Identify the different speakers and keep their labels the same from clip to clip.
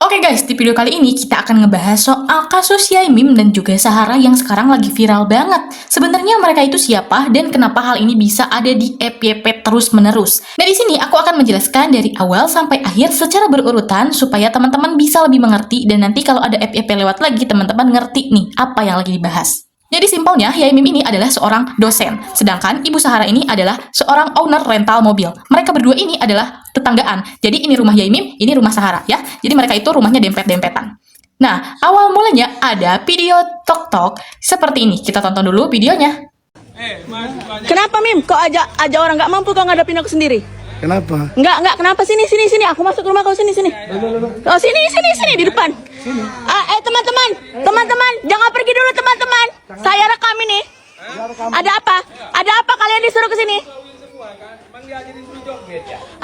Speaker 1: Oke guys, di video kali ini kita akan ngebahas soal kasus Yaimim dan juga Sahara yang sekarang lagi viral banget. Sebenarnya mereka itu siapa dan kenapa hal ini bisa ada di FYP terus-menerus. Nah di sini aku akan menjelaskan dari awal sampai akhir secara berurutan supaya teman-teman bisa lebih mengerti dan nanti kalau ada FYP lewat lagi teman-teman ngerti nih apa yang lagi dibahas. Jadi simpelnya, Yaimim ini adalah seorang dosen, sedangkan Ibu Sahara ini adalah seorang owner rental mobil. Mereka berdua ini adalah tetanggaan. Jadi ini rumah Yaimim, ini rumah Sahara ya. Jadi mereka itu rumahnya dempet-dempetan. Nah, awal mulanya ada video tok-tok seperti ini. Kita tonton dulu videonya.
Speaker 2: Kenapa Mim? Kok aja orang nggak mampu kau ngadapin aku sendiri?
Speaker 3: Kenapa?
Speaker 2: Enggak, kenapa sini. Aku masuk ke rumah kau sini. Oh, sini di depan. Sini. Teman-teman, jangan pergi dulu teman-teman. Saya rekam ini. Ada apa kalian disuruh ke sini?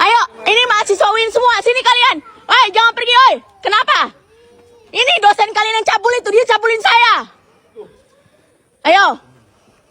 Speaker 2: Ayo, ini mahasiswa Win semua. Sini kalian. Oi, jangan pergi, oi. Kenapa? Ini dosen kalian yang cabul itu, dia cabulin saya. Ayo.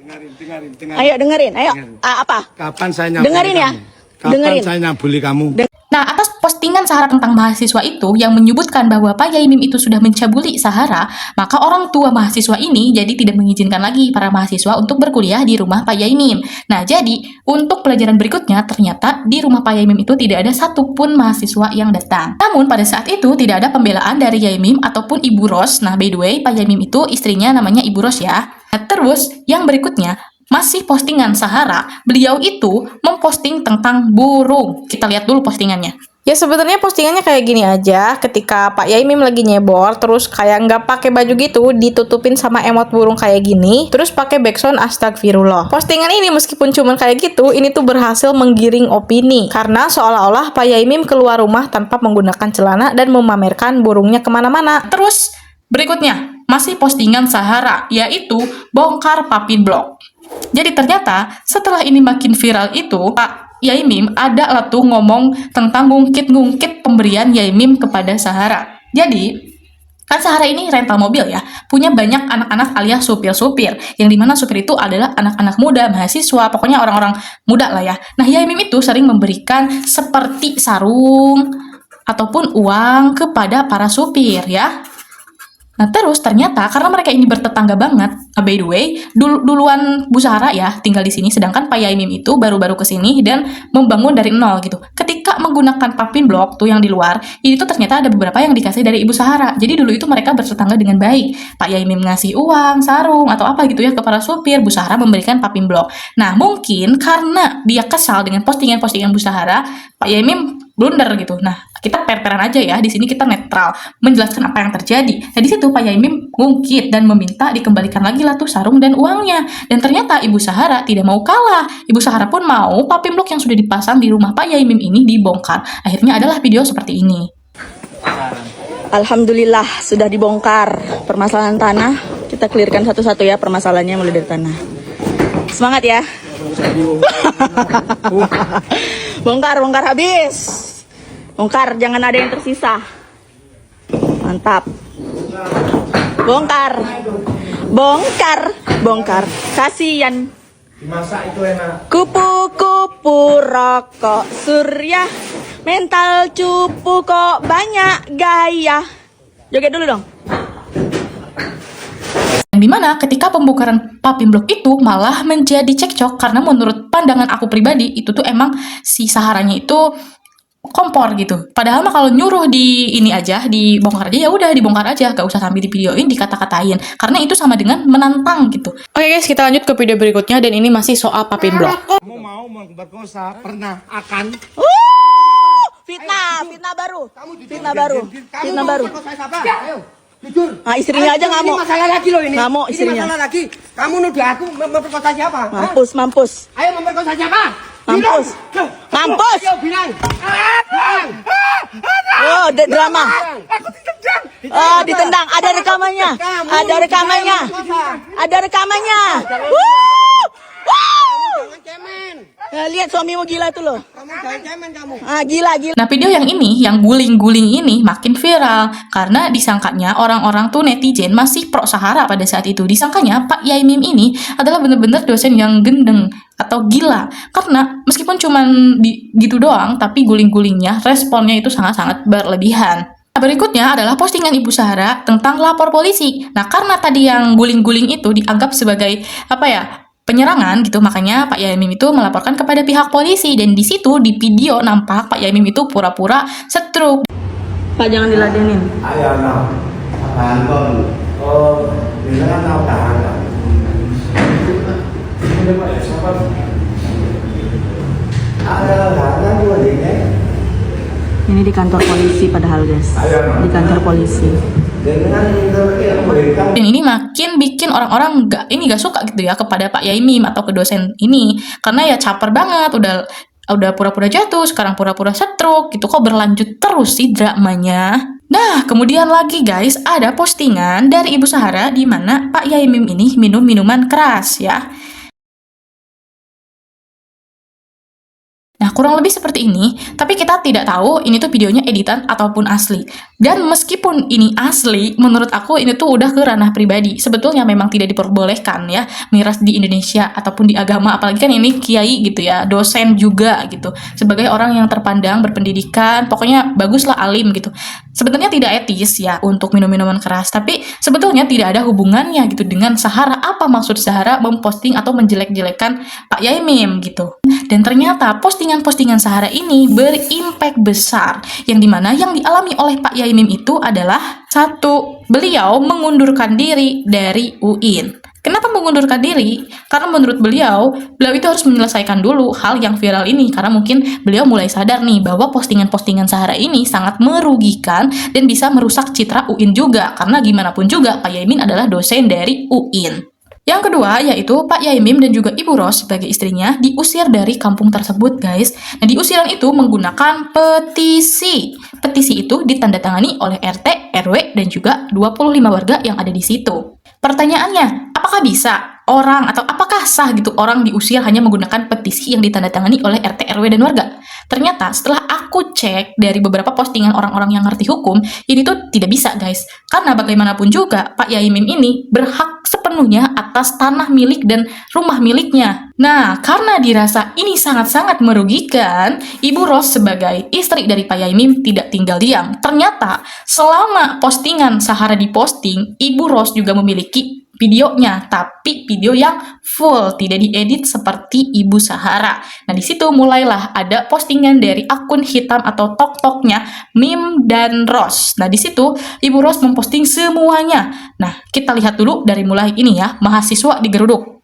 Speaker 3: Dengerin.
Speaker 2: Ayo dengerin. Ayo. Apa?
Speaker 3: Kapan saya nyabuli
Speaker 2: Dengerin ya.
Speaker 3: kamu? Kapan saya nyabuli kamu?
Speaker 1: Nah, atas postingan Sahara tentang mahasiswa itu yang menyebutkan bahwa Pak Yaimim itu sudah mencabuli Sahara, maka orang tua mahasiswa ini jadi tidak mengizinkan lagi para mahasiswa untuk berkuliah di rumah Pak Yaimim. Nah, jadi untuk pelajaran berikutnya ternyata di rumah Pak Yaimim itu tidak ada satupun mahasiswa yang datang. Namun pada saat itu tidak ada pembelaan dari Yaimim ataupun Ibu Ros. Nah, by the way, Pak Yaimim itu istrinya namanya Ibu Ros ya. Nah, terus yang berikutnya masih postingan Sahara, beliau itu memposting tentang burung. Kita lihat dulu postingannya.
Speaker 4: Ya sebenarnya postingannya kayak gini aja, ketika Pak Yaimim lagi nyebor, terus kayak nggak pakai baju gitu, ditutupin sama emot burung kayak gini, terus pakai backsound astagfirullah. Postingan ini meskipun cuman kayak gitu, ini tuh berhasil menggiring opini, karena seolah-olah Pak Yaimim keluar rumah tanpa menggunakan celana dan memamerkan burungnya kemana-mana.
Speaker 1: Terus berikutnya masih postingan Sahara, yaitu bongkar papi blog. Jadi ternyata setelah ini makin viral itu, Pak Yaimim ada lah tuh ngomong tentang ngungkit-ngungkit pemberian Yaimim kepada Sahara. Jadi, kan Sahara ini rental mobil ya, punya banyak anak-anak alias supir-supir, yang dimana supir itu adalah anak-anak muda, mahasiswa, pokoknya orang-orang muda lah ya. Nah, Yaimim itu sering memberikan seperti sarung ataupun uang kepada para supir ya. Nah terus ternyata karena mereka ini bertetangga banget, by the way, duluan Bu Sahara ya tinggal di sini, sedangkan Pak Yaimim itu baru-baru kesini dan membangun dari nol gitu. Ketika menggunakan papin blok tuh yang di luar, ini tuh ternyata ada beberapa yang dikasih dari Ibu Sahara. Jadi dulu itu mereka bertetangga dengan baik. Pak Yaimim ngasih uang, sarung atau apa gitu ya ke para supir, Bu Sahara memberikan papin blok. Nah mungkin karena dia kesal dengan postingan-postingan Bu Sahara, Pak Yaimim blunder gitu. Nah, kita per-peran aja ya. Di sini kita netral, menjelaskan apa yang terjadi. Nah, di situ Pak Yaimim ngungkit dan meminta dikembalikan lagi lah tuh sarung dan uangnya. Dan ternyata Ibu Sahara tidak mau kalah. Ibu Sahara pun mau papin blok yang sudah dipasang di rumah Pak Yaimim ini dibongkar. Akhirnya adalah video seperti ini.
Speaker 2: Alhamdulillah sudah dibongkar permasalahan tanah. Kita clearkan satu-satu ya permasalahannya mulai dari tanah. Semangat ya. Bongkar habis. Bongkar, jangan ada yang tersisa. Mantap. Bongkar. Kasian.
Speaker 3: Dimasak itu enak.
Speaker 2: Kupu-kupu rokok surya, mental cupu kok banyak gaya. Joget dulu dong.
Speaker 1: Yang dimana ketika pembongkaran papin blok itu malah menjadi cekcok karena menurut pandangan aku pribadi itu tuh emang si Saharanya itu kompor gitu. Padahal mah kalau nyuruh di ini aja, dibongkar aja ya udah dibongkar aja, gak usah sambil di videoin, dikata-katain. Karena itu sama dengan menantang gitu.
Speaker 4: Oke guys, kita lanjut ke video berikutnya dan ini masih soal papin blok.
Speaker 3: Kamu mau memperkosa? Pernah? Akan?
Speaker 2: Fitnah baru. Fitnah
Speaker 3: Kamu
Speaker 2: baru.
Speaker 3: memperkosa siapa? Ayo, jujur.
Speaker 2: Ah, istrinya aja ngamuk.
Speaker 3: Ini masalah lagi loh ini.
Speaker 2: Ngamuk istrinya.
Speaker 3: Ini masalah lagi. Kamu nuduh aku memperkosa siapa?
Speaker 2: Mampus.
Speaker 3: Ayo memperkosa siapa?
Speaker 2: Mampus.
Speaker 3: Ayo bilang.
Speaker 2: Oh, drama.
Speaker 3: Aku ditendang.
Speaker 2: Oh, ditendang. Ada rekamannya.
Speaker 3: Jangan cemen.
Speaker 2: Nah, lihat suamimu gila itu loh.
Speaker 3: Kamu jangan cemen kamu.
Speaker 2: Ah, gila.
Speaker 1: Nah video yang ini, yang guling-guling ini makin viral karena disangkanya orang-orang tuh netizen masih pro Sahara pada saat itu. Disangkanya Pak Yaimim ini adalah bener-bener dosen yang gendeng atau gila. Karena meskipun cuman gitu doang, tapi guling-gulingnya, responnya itu sangat-sangat berlebihan. Berikutnya adalah postingan Ibu Sahara tentang lapor polisi. Nah, karena tadi yang guling-guling itu dianggap sebagai apa ya, penyerangan gitu, makanya Pak Yaimim itu melaporkan kepada pihak polisi, dan di situ di video nampak Pak Yaimim itu pura-pura stroke.
Speaker 2: Pak, jangan diladenin.
Speaker 5: Ayo, no. Apaan kok? Oh, ini kan tahu tahan. Ada tahan juga deh.
Speaker 2: Ini di kantor polisi padahal, guys. Di kantor polisi.
Speaker 5: Dengan itu mereka
Speaker 1: Dan ini makin bikin orang-orang gak suka gitu ya kepada Pak Yaimim atau ke dosen ini, karena ya caper banget, udah pura-pura jatuh, sekarang pura-pura stroke gitu, kok berlanjut terus sih dramanya. Nah, kemudian lagi guys, ada postingan dari Ibu Sahara di mana Pak Yaimim ini minum minuman keras ya. Nah, kurang lebih seperti ini, tapi kita tidak tahu ini tuh videonya editan ataupun asli. Dan meskipun ini asli, menurut aku ini tuh udah ke ranah pribadi. Sebetulnya memang tidak diperbolehkan ya, miras di Indonesia ataupun di agama, apalagi kan ini kiai gitu ya, dosen juga gitu. Sebagai orang yang terpandang, berpendidikan, pokoknya baguslah, alim gitu. Sebenarnya tidak etis ya untuk minum minuman keras, tapi sebetulnya tidak ada hubungannya gitu dengan Sahara. Apa maksud Sahara memposting atau menjelek-jelekan Pak Yaimim gitu. Dan ternyata postingan-postingan Sahara ini berimpact besar, yang dimana yang dialami oleh Pak Yaimim itu adalah satu, beliau mengundurkan diri dari UIN. Kenapa mengundurkan diri? Karena menurut beliau itu harus menyelesaikan dulu hal yang viral ini, karena mungkin beliau mulai sadar nih bahwa postingan-postingan Sahara ini sangat merugikan dan bisa merusak citra UIN juga, karena gimana pun juga Pak Yaimim adalah dosen dari UIN. Yang kedua, yaitu Pak Yaimim dan juga Ibu Ros sebagai istrinya diusir dari kampung tersebut, guys. Nah, diusiran itu menggunakan petisi. Petisi itu ditandatangani oleh RT, RW, dan juga 25 warga yang ada di situ. Pertanyaannya, apakah bisa orang atau apakah sah gitu orang diusir hanya menggunakan petisi yang ditandatangani oleh RT, RW, dan warga? Ternyata setelah aku cek dari beberapa postingan orang-orang yang ngerti hukum, ini tuh tidak bisa, guys. Karena bagaimanapun juga Pak Yaimim ini berhak sepenuhnya atas tanah milik dan rumah miliknya. Nah, karena dirasa ini sangat-sangat merugikan, Ibu Ros sebagai istri dari Pak Yaimim tidak tinggal diam. Ternyata selama postingan Sahara diposting, Ibu Ros juga memiliki videonya, tapi video yang full, tidak diedit seperti Ibu Sahara. Nah, di situ mulailah ada postingan dari akun hitam atau tok-toknya Mim dan Ros. Nah, di situ Ibu Ros memposting semuanya. Nah, kita lihat dulu dari mulai ini ya, mahasiswa digeruduk.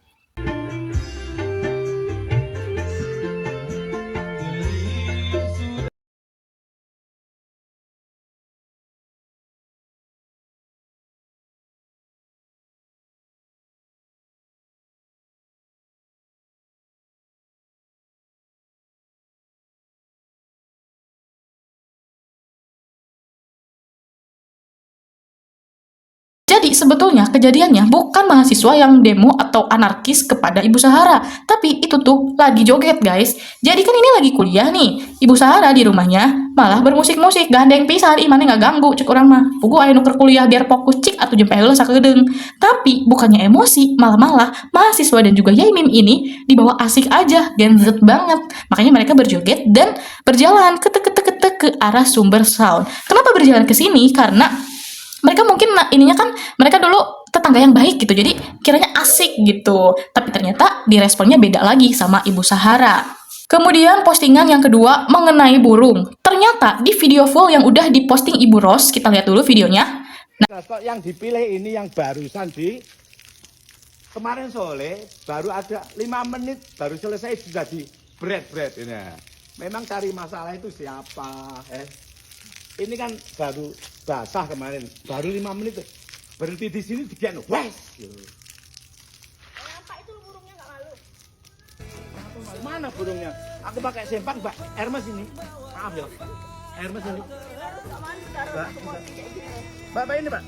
Speaker 1: Jadi sebetulnya kejadiannya bukan mahasiswa yang demo atau anarkis kepada Ibu Sahara, tapi itu tuh lagi joget, guys. Jadi kan ini lagi kuliah nih, Ibu Sahara di rumahnya malah bermusik-musik, gandeng pisan, imane nggak ganggu, cek orang mah. Pugu aya nuker kuliah biar fokus cik atau jempe heula sakedeung. Tapi bukannya emosi, malah mahasiswa dan juga Yaimim ini dibawa asik aja, genzet banget. Makanya mereka berjoget dan berjalan ketek-ketek ke arah sumber sound. Kenapa berjalan ke sini? Karena mereka mungkin ininya kan mereka dulu tetangga yang baik gitu, jadi kiranya asik gitu. Tapi ternyata diresponnya beda lagi sama Ibu Sahara. Kemudian postingan yang kedua mengenai burung. Ternyata di video full yang udah diposting Ibu Ros, kita lihat dulu videonya.
Speaker 5: Nah, kok yang dipilih ini yang barusan di kemarin sore baru ada 5 menit baru selesai sudah di bread ini. Memang cari masalah itu siapa? Ini kan baru basah kemarin, baru 5 menit berhenti di sini dikian wes.
Speaker 2: Apa itu burungnya nggak malu?
Speaker 5: Mana burungnya? Aku pakai sempak, Mbak. Hermes ini. Maaf ya. Hermes ini. Mbak ini, Pak.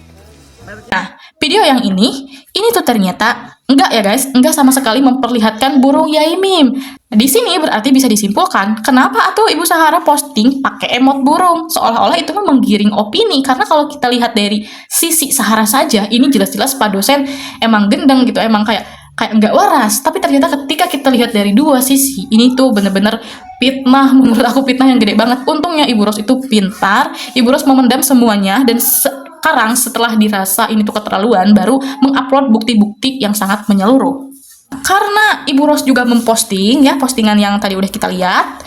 Speaker 1: Nah, video yang ini tuh ternyata enggak ya guys, enggak sama sekali memperlihatkan burung Yaimim. Di sini berarti bisa disimpulkan kenapa atau Ibu Sahara posting pakai emot burung, seolah-olah itu menggiring opini. Karena kalau kita lihat dari sisi Sahara saja, ini jelas-jelas Pak dosen emang gendeng gitu, emang kayak kayak nggak waras. Tapi ternyata ketika kita lihat dari dua sisi, ini tuh bener-bener fitnah, menurut aku fitnah yang gede banget. Untungnya Ibu Ros itu pintar, Ibu Ros memendam semuanya, dan sekarang setelah dirasa ini tuh keterlaluan, baru mengupload bukti-bukti yang sangat menyeluruh. Karena Ibu Ros juga memposting ya, postingan yang tadi udah kita lihat,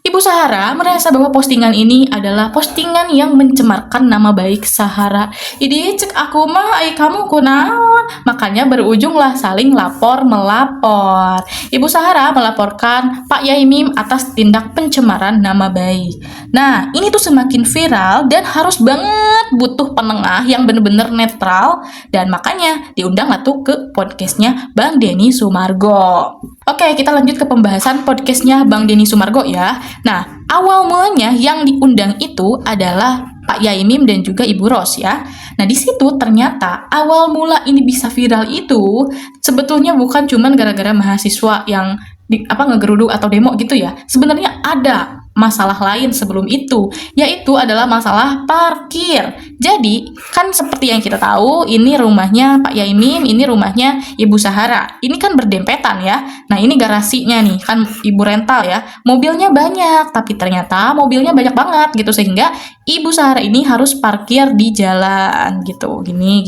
Speaker 1: Ibu Sahara merasa bahwa postingan ini adalah postingan yang mencemarkan nama baik Sahara. Ini cek aku mah, ai kamu kunaon. Makanya berujunglah saling lapor-melapor. Ibu Sahara melaporkan Pak Yaimim atas tindak pencemaran nama baik. Nah, ini tuh semakin viral dan harus banget butuh penengah yang bener-bener netral. Dan makanya diundanglah tuh ke podcastnya Bang Denny Sumargo. Oke, kita lanjut ke pembahasan podcastnya Bang Denny Sumargo ya. Nah, awal mulanya yang diundang itu adalah Pak Yaimim dan juga Ibu Ros ya. Nah, di situ ternyata awal mula ini bisa viral itu sebetulnya bukan cuman gara-gara mahasiswa yang ngegeruduk atau demo gitu ya. Sebenarnya ada masalah lain sebelum itu, yaitu adalah masalah parkir. Jadi, kan seperti yang kita tahu, ini rumahnya Pak Yaimim, ini rumahnya Ibu Sahara. Ini kan berdempetan ya. Nah, ini garasinya nih, kan Ibu rental ya. Mobilnya banyak, tapi ternyata mobilnya banyak banget gitu, sehingga Ibu Sahara ini harus parkir di jalan gitu. Gini.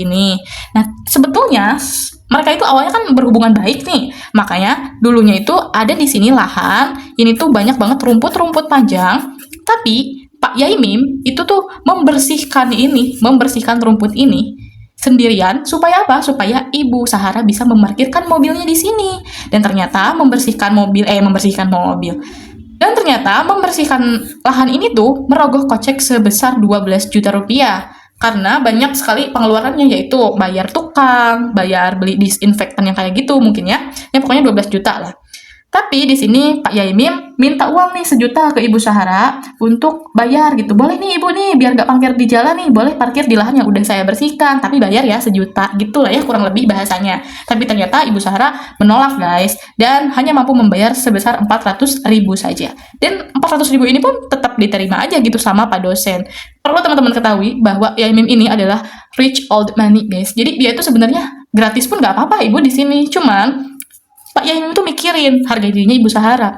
Speaker 1: Nah, sebetulnya mereka itu awalnya kan berhubungan baik nih. Makanya dulunya itu ada di sini lahan, ini tuh banyak banget rumput-rumput panjang. Tapi Pak Yaimim itu tuh membersihkan rumput ini sendirian supaya apa? Supaya Ibu Sahara bisa memarkirkan mobilnya di sini. Dan ternyata membersihkan mobil. Dan ternyata membersihkan lahan ini tuh merogoh kocek sebesar 12 juta rupiah. Karena banyak sekali pengeluarannya, yaitu bayar tukang, bayar beli disinfektan yang kayak gitu mungkin ya. Ya pokoknya 12 juta lah. Tapi di sini Pak Yaimim minta uang nih 1 juta ke Ibu Sahara untuk bayar gitu. Boleh nih Ibu nih, biar nggak parkir di jalan nih, boleh parkir di lahan yang udah saya bersihkan, tapi bayar ya 1 juta gitu lah ya, kurang lebih bahasanya. Tapi ternyata Ibu Sahara menolak guys, dan hanya mampu membayar sebesar 400.000 saja. Dan 400.000 ini pun tetap diterima aja gitu sama Pak dosen. Perlu teman-teman ketahui bahwa Yaimim ini adalah rich old money guys. Jadi dia itu sebenarnya gratis pun nggak apa-apa Ibu di sini. Cuman Pak Yaimim itu mikirin harga dirinya Ibu Sahara.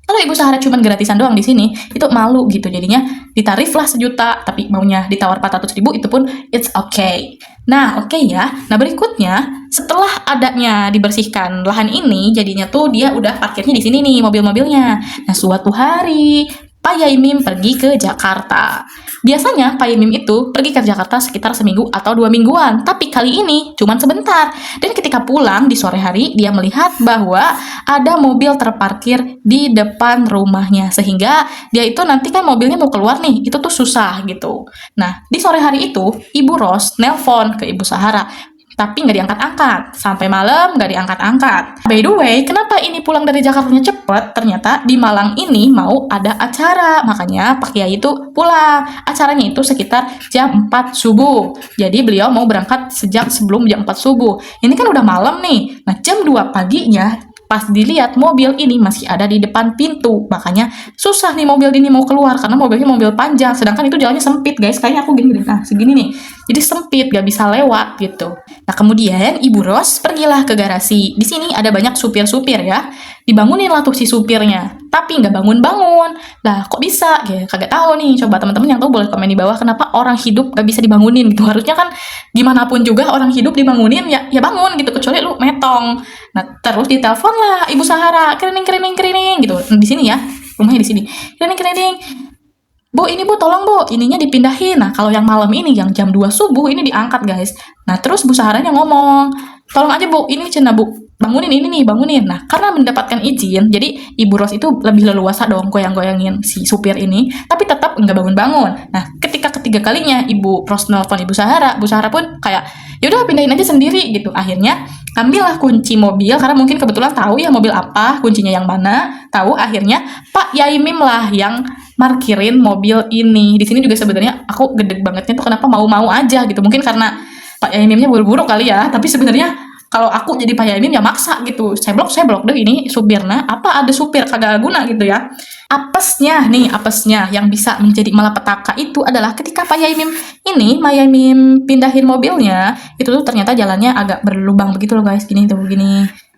Speaker 1: Kalau Ibu Sahara cuma gratisan doang di sini, itu malu gitu. Jadinya ditariflah 1 juta, tapi maunya ditawar 400.000 itu pun it's okay. Nah, oke ya. Nah, berikutnya setelah adanya dibersihkan lahan ini, jadinya tuh dia udah parkirnya di sini nih mobil-mobilnya. Nah, suatu hari Pak Yaimim pergi ke Jakarta. Biasanya Pak Yaimim itu pergi ke Jakarta sekitar seminggu atau 2 mingguan, tapi kali ini cuma sebentar. Dan ketika pulang di sore hari, dia melihat bahwa ada mobil terparkir di depan rumahnya, sehingga dia itu nanti kan mobilnya mau keluar nih, itu tuh susah gitu. Nah, di sore hari itu Ibu Ros nelpon ke Ibu Sahara, tapi nggak diangkat-angkat. Sampai malam nggak diangkat-angkat. By the way, kenapa ini pulang dari Jakartanya cepet? Ternyata di Malang ini mau ada acara. Makanya Pak Kiai itu pulang. Acaranya itu sekitar jam 4 subuh. Jadi beliau mau berangkat sejak sebelum jam 4 subuh. Ini kan udah malam nih. Nah, jam 2 paginya pas dilihat mobil ini masih ada di depan pintu. Makanya susah nih mobil ini mau keluar karena mobilnya mobil panjang, sedangkan itu jalannya sempit guys. Kayaknya aku gini, nah segini nih, jadi sempit, gak bisa lewat gitu. Nah, kemudian Ibu Ros pergilah ke garasi. Di sini ada banyak supir-supir ya. Dibangunin lah tuh si supirnya, tapi nggak bangun-bangun. Lah kok bisa? Ya kagak tahu nih. Coba teman-teman yang tahu boleh komen di bawah, kenapa orang hidup gak bisa dibangunin gitu. Harusnya kan gimana pun juga orang hidup dibangunin ya bangun gitu, kecuali lu metong. Nah, terus ditelepon lah Ibu Sahara, kerining gitu. Nah, di sini ya, rumahnya di sini. Kerining. Bu, ini Bu, tolong Bu, ininya dipindahin. Nah, kalau yang malam ini, yang jam 2 subuh ini diangkat guys. Nah, terus Bu Saharanya ngomong, tolong aja Bu, ini cina Bu, bangunin ini nih, bangunin. Nah, karena mendapatkan izin, jadi Ibu Ros itu lebih leluasa dong goyang-goyangin si supir ini, tapi tetap nggak bangun-bangun. Nah, ketika ketiga kalinya Ibu Ros nelfon Ibu Sahara pun kayak, yaudah pindahin aja sendiri gitu. Akhirnya ambillah kunci mobil, karena mungkin kebetulan tahu ya mobil apa, kuncinya yang mana, tahu. Akhirnya Pak Yaimim lah yang markirin mobil ini. Di sini juga sebenarnya aku gede bangetnya tuh kenapa mau-mau aja gitu. Mungkin karena Pak Yaimimnya buru-buru kali ya, tapi sebenarnya kalau aku jadi Pak Yaimin ya maksa gitu, saya blok deh ini supirnya, apa ada supir kagak guna gitu ya. Apesnya yang bisa menjadi malapetaka itu adalah ketika Pak Yaimin pindahin mobilnya, itu tuh ternyata jalannya agak berlubang begitu loh guys, gini.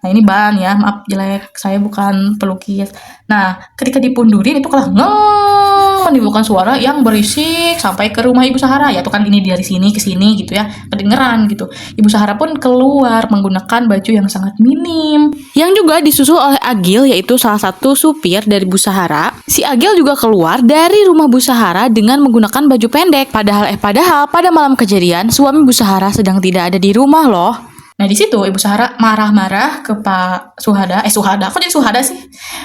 Speaker 1: Nah ini ban ya, maaf jelek, saya bukan pelukis. Nah ketika dipundurin itu kalah menimbulkan suara yang berisik sampai ke rumah Ibu Sahara ya, tuh kan ini dari sini ke sini gitu ya, kedengeran gitu. Ibu Sahara pun keluar menggunakan baju yang sangat minim.
Speaker 2: Yang juga disusul oleh Agil, yaitu salah satu supir dari Bu Sahara. Si Agil juga keluar dari rumah Bu Sahara dengan menggunakan baju pendek. Padahal pada malam kejadian suami Bu Sahara sedang tidak ada di rumah loh.
Speaker 1: Nah di situ Ibu Sahara marah-marah ke Pak Suhada, kok jadi Suhada sih?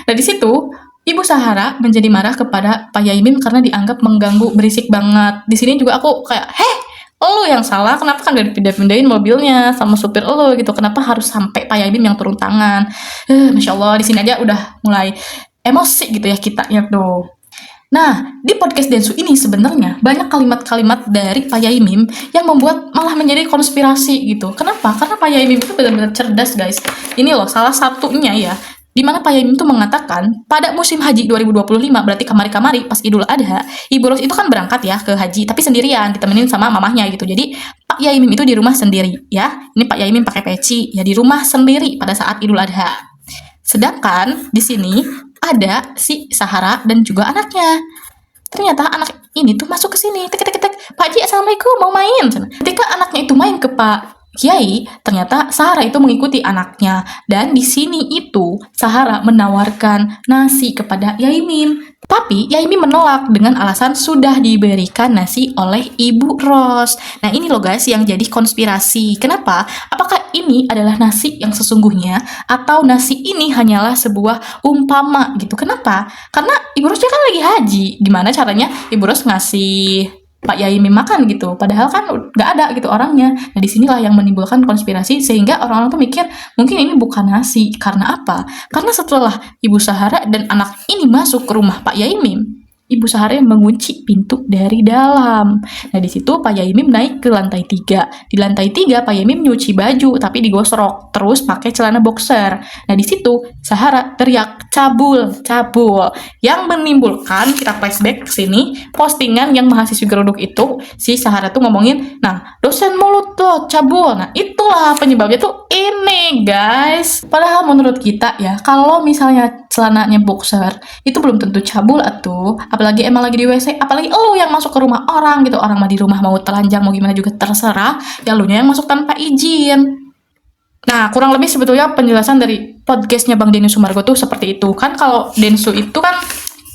Speaker 1: Nah di situ Ibu Sahara menjadi marah kepada Pak Yaimin karena dianggap mengganggu, berisik banget. Di sini juga aku kayak, lo yang salah, kenapa kan gak dipindah-pindahin mobilnya sama supir lo gitu? Kenapa harus sampai Pak Yaimin yang turun tangan? Masya Allah, di sini aja udah mulai emosi gitu ya kitanya tuh. Nah, di podcast Densu ini sebenarnya banyak kalimat-kalimat dari Pak Yaimin yang membuat malah menjadi konspirasi gitu. Kenapa? Karena Pak Yaimin itu benar-benar cerdas guys. Ini loh salah satunya ya, di mana Pak Yaimin itu mengatakan pada musim haji 2025, berarti kemari-kemari pas Idul Adha, Ibu Ros itu kan berangkat ya ke haji, tapi sendirian, ditemenin sama mamahnya gitu. Jadi Pak Yaimin itu di rumah sendiri ya. Ini Pak Yaimin pakai peci ya, di rumah sendiri pada saat Idul Adha. Sedangkan di sini ada si Sahara dan juga anaknya. Ternyata anak ini tuh masuk ke sini, tek, Pak Ji, assalamualaikum, mau main. Ketika anaknya itu main ke Pak Kiai, ternyata Sahara itu mengikuti anaknya. Dan di sini itu Sahara menawarkan nasi kepada Yaimin. Tapi Yaimin menolak dengan alasan sudah diberikan nasi oleh Ibu Ros. Nah ini loh guys yang jadi konspirasi. Kenapa? Apakah ini adalah nasi yang sesungguhnya atau nasi ini hanyalah sebuah umpama gitu? Kenapa? Karena Ibu Rosnya kan lagi haji. Gimana caranya Ibu Ros ngasih Pak Yaimin makan gitu, padahal kan nggak ada gitu orangnya. Nah disinilah yang menimbulkan konspirasi sehingga orang-orang tuh mikir mungkin ini bukan nasi. Karena apa? Karena setelah Ibu Sahara dan anak ini masuk ke rumah Pak Yaimin, Ibu Sahara yang mengunci pintu dari dalam. Nah di situ Pak Yaimin naik ke lantai 3. Di lantai 3 Pak Yaimin nyuci baju tapi digosrok, terus pakai celana boxer. Nah di situ Sahara teriak cabul, yang menimbulkan, kita flashback ke sini, postingan yang mahasiswi geruduk itu si Sahara tuh ngomongin, nah dosen mulut tuh cabul. Nah itulah penyebabnya tuh ini guys. Padahal menurut kita ya, kalau misalnya celananya boxer itu belum tentu cabul atuh, apalagi emang lagi di WC, apalagi lo yang masuk ke rumah orang gitu. Orang mah di rumah mau telanjang mau gimana juga terserah, ya lu yang masuk tanpa izin. Nah kurang lebih sebetulnya penjelasan dari podcastnya Bang Denny Sumargo tuh seperti itu kan. Kalau Densu itu kan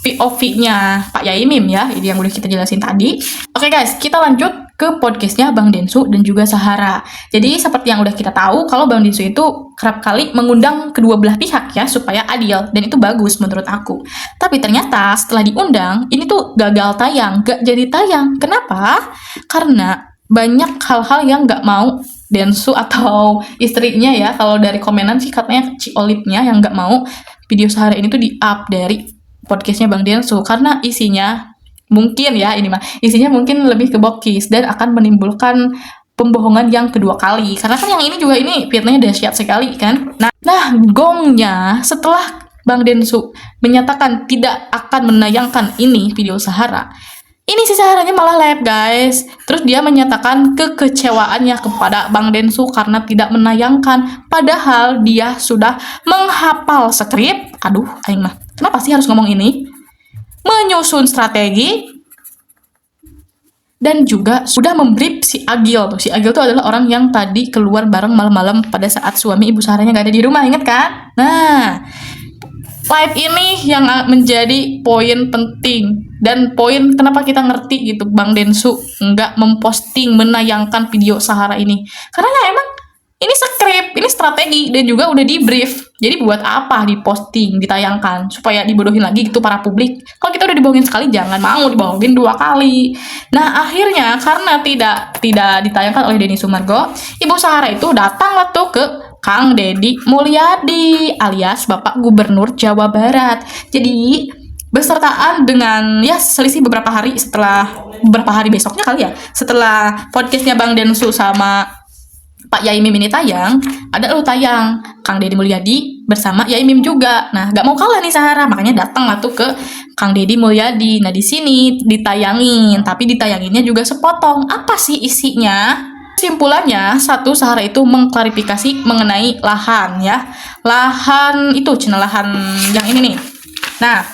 Speaker 1: POV-nya Pak Yaimin ya, ini yang udah kita jelasin tadi. Oke guys, kita lanjut ke podcastnya Bang Densu dan juga Sahara. Jadi seperti yang udah kita tahu, kalau Bang Densu itu kerap kali mengundang kedua belah pihak ya, supaya adil, dan itu bagus menurut aku. Tapi ternyata setelah diundang, ini tuh gagal tayang, gak jadi tayang. Kenapa? Karena banyak hal-hal yang gak mau Densu atau istrinya ya, kalau dari komenan sih katanya Ci Olipnya yang gak mau video Sahara ini tuh di-up dari podcastnya Bang Densu, karena isinya mungkin ya, ini mah isinya mungkin lebih ke bokis dan akan menimbulkan pembohongan yang kedua kali. Karena kan yang ini juga ini fitnahnya dahsyat sekali kan. Nah gongnya setelah Bang Densu menyatakan tidak akan menayangkan ini video Sahara, ini si Saharanya malah live guys. Terus dia menyatakan kekecewaannya kepada Bang Densu karena tidak menayangkan, padahal dia sudah menghafal skrip. Aduh, aing mah kenapa sih harus ngomong ini? Menyusun strategi dan juga sudah membrief si Agil tuh. Si Agil tuh adalah orang yang tadi keluar bareng malam-malam pada saat suami Ibu Saharanya gak ada di rumah, inget kan? Nah, live ini yang menjadi poin penting dan poin kenapa kita ngerti gitu Bang Densu nggak memposting, menayangkan video Sahara ini, karena ya emang ini skrip, ini strategi dan juga udah di brief. Jadi buat apa diposting, ditayangkan supaya dibodohin lagi gitu para publik? Kalau kita udah dibohongin sekali, jangan mau dibohongin 2 kali. Nah akhirnya karena tidak ditayangkan oleh Denny Sumargo, Ibu Sahara itu datanglah tuh ke Kang Deddy Mulyadi alias Bapak Gubernur Jawa Barat. Jadi besertaan dengan ya selisih beberapa hari besoknya kali ya, setelah podcastnya Bang Densu sama Pak Yai Mim ini tayang, ada lu tayang Kang Deddy Mulyadi bersama Yai Mim juga. Nah, gak mau kalah nih Sahara, makanya datang lah tuh ke Kang Deddy Mulyadi. Nah, di sini ditayangin, tapi ditayanginnya juga sepotong. Apa sih isinya? Kesimpulannya, satu, Sahara itu mengklarifikasi mengenai lahan ya. Lahan itu, cina lahan yang ini nih. Nah,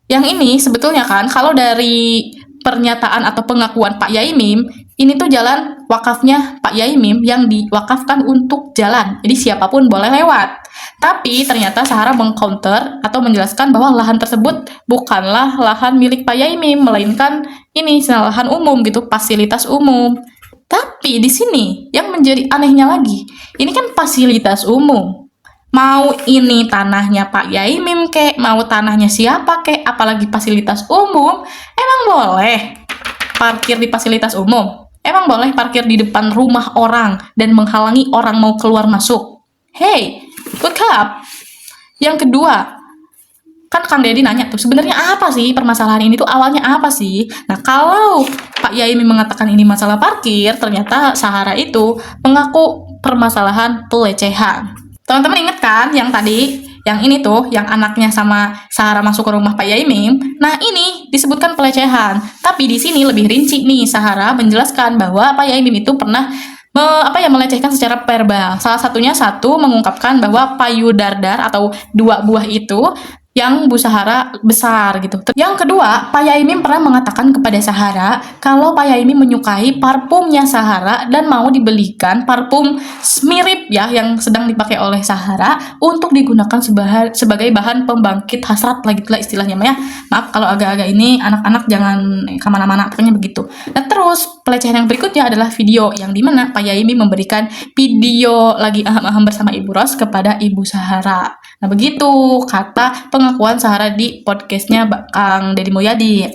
Speaker 1: yang ini sebetulnya kan kalau dari pernyataan atau pengakuan Pak Yai Mim, ini tuh jalan wakafnya Pak Yai Mim yang diwakafkan untuk jalan. Jadi siapapun boleh lewat. Tapi ternyata Sahara mengcounter atau menjelaskan bahwa lahan tersebut bukanlah lahan milik Pak Yai Mim, melainkan ini lahan umum gitu, fasilitas umum. Tapi di sini yang menjadi anehnya lagi, ini kan fasilitas umum. Mau ini tanahnya Pak Yai Mim kek, mau tanahnya siapa kek, apalagi fasilitas umum, emang boleh parkir di fasilitas umum? Emang boleh parkir di depan rumah orang dan menghalangi orang mau keluar masuk? Hey, look up. Yang kedua, kan Kang Deddy nanya tuh, sebenarnya apa sih permasalahan ini tuh awalnya apa sih? Nah, kalau Pak Yai Mim mengatakan ini masalah parkir, ternyata Sahara itu mengaku permasalahan pelecehan. Teman-teman inget kan yang tadi, yang ini tuh, yang anaknya sama Sahara masuk ke rumah Pak Yai Mim? Nah, ini disebutkan pelecehan. Tapi di sini lebih rinci nih, Sahara menjelaskan bahwa Pak Yai Mim itu pernah melecehkan secara verbal. Salah satunya mengungkapkan bahwa payudardar atau 2 buah itu yang Bu Sahara besar gitu. Yang kedua, Pak Yai Mim pernah mengatakan kepada Sahara kalau Pak Yai Mim menyukai parfumnya Sahara dan mau dibelikan parfum mirip ya yang sedang dipakai oleh Sahara untuk digunakan sebagai bahan pembangkit hasrat lagi lah istilahnya ya. Maaf kalau agak-agak ini anak-anak jangan kemana-mana, pokoknya begitu. Nah terus pelecehan yang berikutnya adalah video yang dimana Pak Yai Mim memberikan video lagi aham-aham bersama Ibu Ros kepada Ibu Sahara. Nah begitu kata pengakuan Sahara di podcastnya Kang Deddy Mulyadi.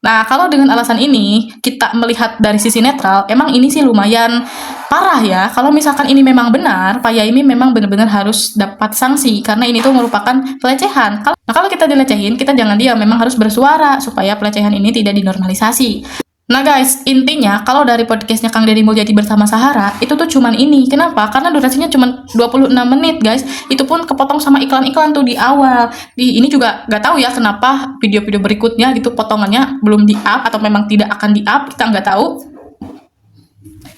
Speaker 1: Nah kalau dengan alasan ini kita melihat dari sisi netral, emang ini sih lumayan parah ya. Kalau misalkan ini memang benar, Pak Yai Mim memang benar-benar harus dapat sanksi karena ini tuh merupakan pelecehan. Nah kalau kita dilecehin, kita jangan diam, memang harus bersuara supaya pelecehan ini tidak dinormalisasi. Nah guys, intinya kalau dari podcastnya Kang Deddy Mulyadi bersama Sahara, itu tuh cuman ini. Kenapa? Karena durasinya cuman 26 menit guys. Itu pun kepotong sama iklan-iklan tuh di awal. Ini juga gak tahu ya kenapa video-video berikutnya gitu potongannya belum di-up atau memang tidak akan di-up, kita nggak tahu.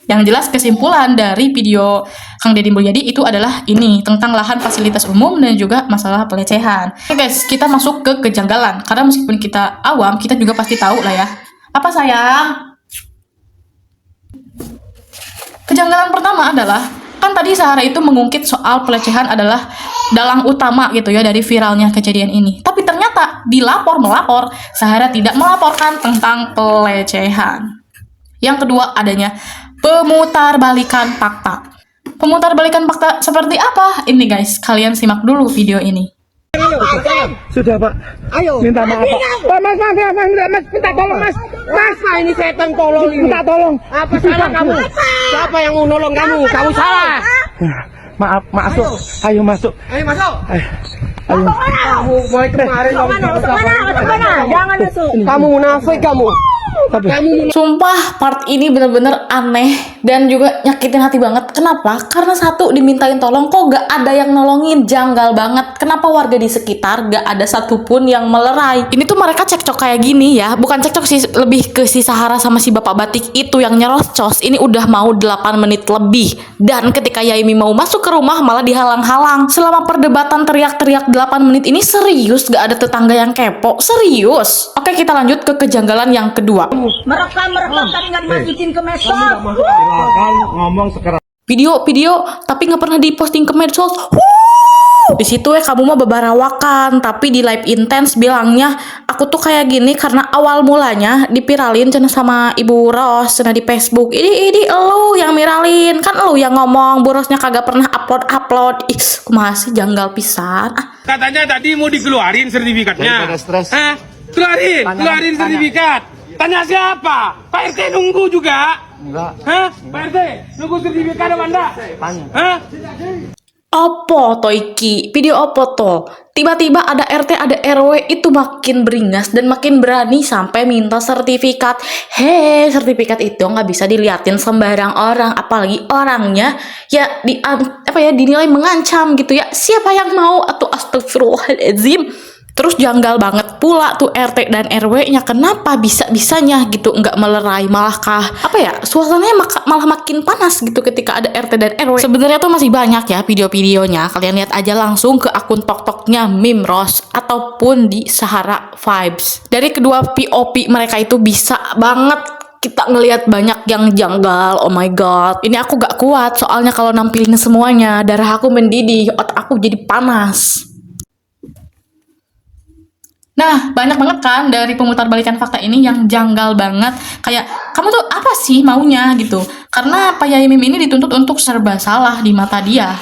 Speaker 1: Yang jelas kesimpulan dari video Kang Deddy Mulyadi itu adalah ini, tentang lahan fasilitas umum dan juga masalah pelecehan. Oke guys, kita masuk ke kejanggalan. Karena meskipun kita awam, kita juga pasti tahu lah ya. Apa sayang? Kejanggalan pertama adalah, kan tadi Sahara itu mengungkit soal pelecehan adalah dalang utama gitu ya dari viralnya kejadian ini. Tapi ternyata melapor, Sahara tidak melaporkan tentang pelecehan. Yang kedua adanya pemutarbalikan fakta. Pemutarbalikan fakta seperti apa? Ini guys, kalian simak dulu video ini.
Speaker 6: Sudah Pak,
Speaker 3: Ayo.
Speaker 6: minta maaf Pak.
Speaker 3: Pak, mas, minta tolong mas. Mas, Pak, ini setan tolong ini.
Speaker 6: Minta tolong.
Speaker 3: Apa salah kamu? Siapa yang mau nolong kamu? Kamu salah.
Speaker 6: Maaf, masuk. Ayo masuk.
Speaker 3: Ayo masuk.
Speaker 6: Ayo.
Speaker 3: Kamu mulai kemarin kamu
Speaker 2: Mana? Jangan masuk.
Speaker 3: kamu munafik kamu.
Speaker 4: Sumpah part ini bener-bener aneh dan juga nyakitin hati banget. Kenapa? Karena satu, dimintain tolong kok gak ada yang nolongin, janggal banget. Kenapa warga di sekitar gak ada satupun yang melerai? Ini tuh mereka cekcok kayak gini ya, bukan cekcok sih, lebih ke si Sahara sama si bapak batik itu yang nyerocos. Ini udah mau 8 menit lebih, dan ketika Yai Mim mau masuk ke rumah malah dihalang-halang. Selama perdebatan teriak-teriak 8 menit ini serius gak ada tetangga yang kepo? Serius? Oke, kita lanjut ke kejanggalan yang kedua.
Speaker 2: Merekam tapi nggak dimasukin ke medsos.
Speaker 6: Ngomong sekarang.
Speaker 4: Video tapi nggak pernah diposting ke medsos. Di situ ya kamu mah bebarawakan, tapi di live intens bilangnya aku tuh kayak gini karena awal mulanya dipiralin cenah sama Ibu Ros cenah di Facebook. Ini elu yang miralin, kan elu yang ngomong Bu Rosnya kagak pernah upload. Ih, kumaha sih janggal pisan.
Speaker 7: Katanya tadi mau dikeluarin sertifikatnya.
Speaker 6: Daripada stres.
Speaker 7: Hah? Keluarin sertifikat. Tanya siapa? Pak RT nunggu juga?
Speaker 6: Enggak.
Speaker 7: Hah? Pak RT nunggu sertifikat apa enggak?
Speaker 6: Tanya.
Speaker 7: Hah?
Speaker 4: Opo to iki? Video opo to? Tiba-tiba ada RT, ada RW itu makin beringas dan makin berani sampai minta sertifikat. Sertifikat itu nggak bisa diliatin sembarang orang, apalagi orangnya ya dinilai mengancam gitu ya. Siapa yang mau? Atau astagfirullahaladzim. Terus janggal banget pula tuh RT dan RW-nya, kenapa bisa-bisanya gitu nggak melerai, suasananya malah makin panas gitu ketika ada RT dan RW. Sebenarnya tuh masih banyak ya video-videonya, kalian lihat aja langsung ke akun TikToknya Mimros ataupun di Sahara Vibes. Dari kedua POV mereka itu bisa banget kita ngelihat banyak yang janggal. Oh my god, ini aku gak kuat soalnya kalau nampilin semuanya, darah aku mendidih, otak aku jadi panas.
Speaker 1: Nah, banyak banget kan dari pemutarbalikan fakta ini yang janggal banget. Kayak, kamu tuh apa sih maunya gitu? Karena Pak Yai Mim ini dituntut untuk serba salah di mata dia.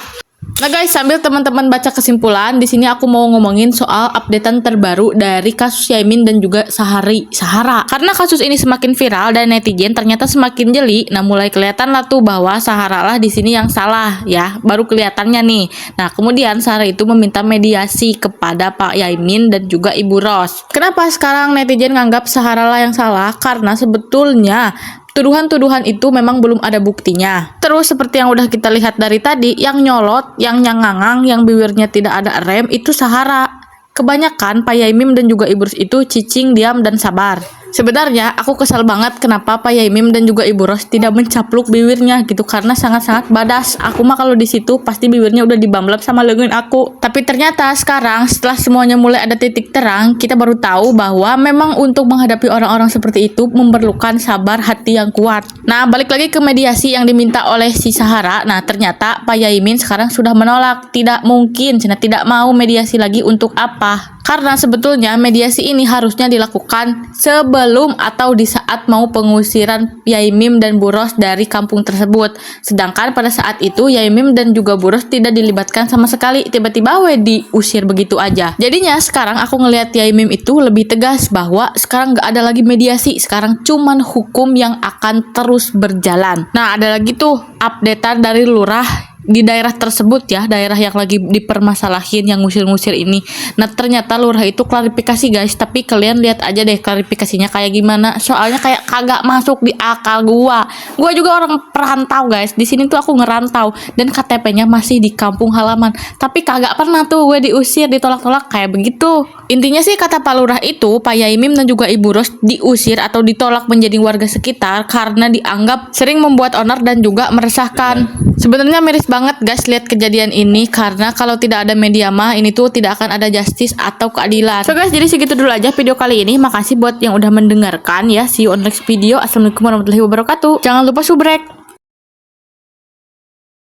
Speaker 4: Nah guys, sambil teman-teman baca kesimpulan, di sini aku mau ngomongin soal updatean terbaru dari kasus Yaimin dan juga Sahara. Karena kasus ini semakin viral dan netizen ternyata semakin jeli. Nah, mulai kelihatan lah tuh bahwa Sahara lah di sini yang salah ya. Baru kelihatannya nih. Nah, kemudian Sahara itu meminta mediasi kepada Pak Yaimin dan juga Ibu Ros. Kenapa sekarang netizen nganggap Sahara lah yang salah? Karena sebetulnya tuduhan-tuduhan itu memang belum ada buktinya. Terus seperti yang udah kita lihat dari tadi, yang nyolot, yang nyangangang, yang bibirnya tidak ada rem itu Sahara. Kebanyakan Pak Yai Mim dan juga Ibu Ros itu cicing, diam, dan sabar. Sebenarnya aku kesal banget kenapa Pak Yai Mim dan juga Ibu Ros tidak mencapluk bibirnya gitu, karena sangat-sangat badas. Aku mah kalau di situ pasti bibirnya udah dibamblap sama lengan aku. Tapi ternyata sekarang setelah semuanya mulai ada titik terang, kita baru tahu bahwa memang untuk menghadapi orang-orang seperti itu memerlukan sabar hati yang kuat. Nah, balik lagi ke mediasi yang diminta oleh si Sahara. Nah, ternyata Pak Yai Mim sekarang sudah menolak. Tidak mungkin, tidak mau mediasi lagi. Untuk apa? Karena sebetulnya mediasi ini harusnya dilakukan sebelum atau di saat mau pengusiran Yai Mim dan Bu Ros dari kampung tersebut. Sedangkan pada saat itu Yai Mim dan juga Bu Ros tidak dilibatkan sama sekali, tiba-tiba diusir begitu aja. Jadinya sekarang aku ngelihat Yai Mim itu lebih tegas bahwa sekarang nggak ada lagi mediasi, sekarang cuman hukum yang akan terus berjalan. Nah, ada lagi tuh updatean dari lurah di daerah tersebut ya, daerah yang lagi dipermasalahin yang ngusir-ngusir ini. Nah, ternyata lurah itu klarifikasi guys, tapi kalian lihat aja deh klarifikasinya kayak gimana. Soalnya kayak kagak masuk di akal gua. Gua juga orang perantau guys. Di sini tuh aku ngerantau dan KTP-nya masih di kampung halaman. Tapi kagak pernah tuh gue diusir, ditolak-tolak kayak begitu. Intinya sih kata Pak Lurah itu, Pak Yai Mim dan juga Ibu Ros diusir atau ditolak menjadi warga sekitar karena dianggap sering membuat onar dan juga meresahkan. Sebenarnya miris banget guys lihat kejadian ini, karena kalau tidak ada media mah ini tuh tidak akan ada justice atau keadilan. So guys, jadi segitu dulu aja video kali ini. Makasih buat yang udah mendengarkan ya. See you on next video. Assalamualaikum warahmatullahi wabarakatuh. Jangan lupa subrek.